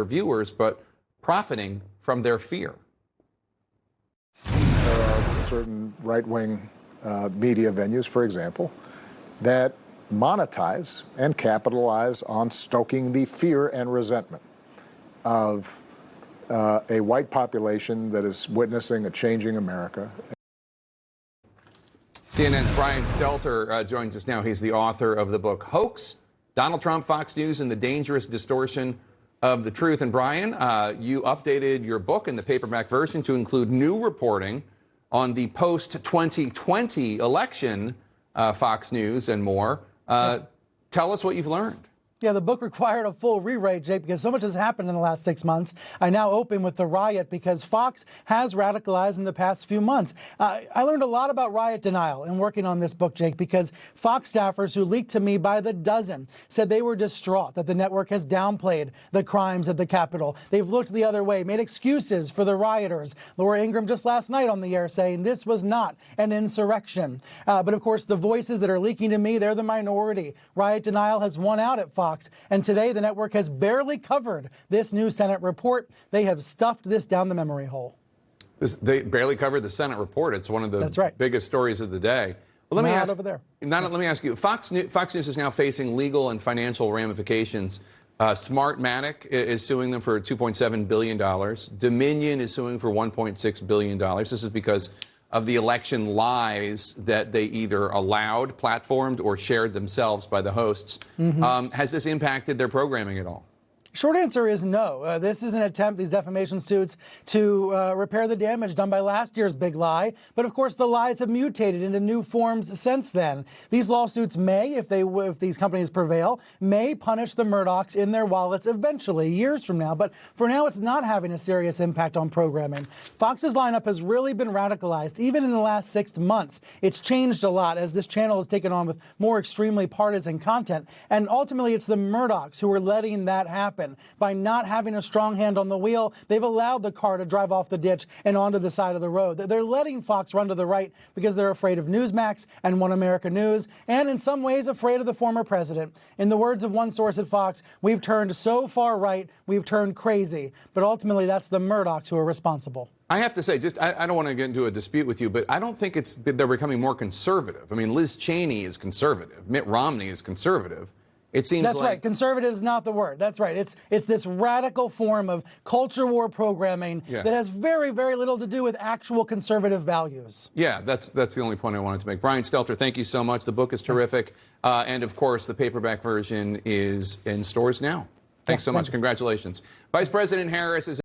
viewers, but profiting from their fear. There are certain right-wing media venues, for example, that monetize and capitalize on stoking the fear and resentment of a white population that is witnessing a changing America. CNN's Brian Stelter joins us now. He's the author of the book Hoax, Donald Trump, Fox News, and the Dangerous Distortion of the Truth. And Brian, you updated your book in the paperback version to include new reporting on the post-2020 election, Fox News and more. Tell us what you've learned. Yeah, the book required a full rewrite, Jake, because so much has happened in the last 6 months. I now open with the riot because Fox has radicalized in the past few months. I learned a lot about riot denial in working on this book, Jake, because Fox staffers who leaked to me by the dozen said they were distraught that the network has downplayed the crimes at the Capitol. They've looked the other way, made excuses for the rioters. Laura Ingraham just last night on the air saying this was not an insurrection. But of course, the voices that are leaking to me, they're the minority. Riot denial has won out at Fox. And today, the network has barely covered this new Senate report. They have stuffed this down the memory hole. They barely covered the Senate report. It's one of the biggest stories of the day. Well, let me ask you, Fox News is now facing legal and financial ramifications. Smartmatic is suing them for $2.7 billion. Dominion is suing for $1.6 billion. This is because of the election lies that they either allowed, platformed, or shared themselves by the hosts. Has this impacted their programming at all? Short answer is no. This is an attempt, these defamation suits, to repair the damage done by last year's big lie. But of course, the lies have mutated into new forms since then. These lawsuits may, if these companies prevail, may punish the Murdochs in their wallets eventually, years from now. But for now, it's not having a serious impact on programming. Fox's lineup has really been radicalized, even in the last 6 months. It's changed a lot as this channel has taken on with more extremely partisan content. And ultimately, it's the Murdochs who are letting that happen. By not having a strong hand on the wheel, they've allowed the car to drive off the ditch and onto the side of the road. They're letting Fox run to the right because they're afraid of Newsmax and One America News, and in some ways afraid of the former president. In the words of one source at Fox, we've turned so far right, we've turned crazy. But ultimately, that's the Murdochs who are responsible. I have to say, I don't want to get into a dispute with you, but I don't think they're becoming more conservative. I mean, Liz Cheney is conservative. Mitt Romney is conservative. It seems That's right. Conservative is not the word. That's right. It's this radical form of culture war programming that has very, very little to do with actual conservative values. Yeah, that's the only point I wanted to make. Brian Stelter, thank you so much. The book is terrific. And, of course, the paperback version is in stores now. Thanks so much. Congratulations. Vice President Harris is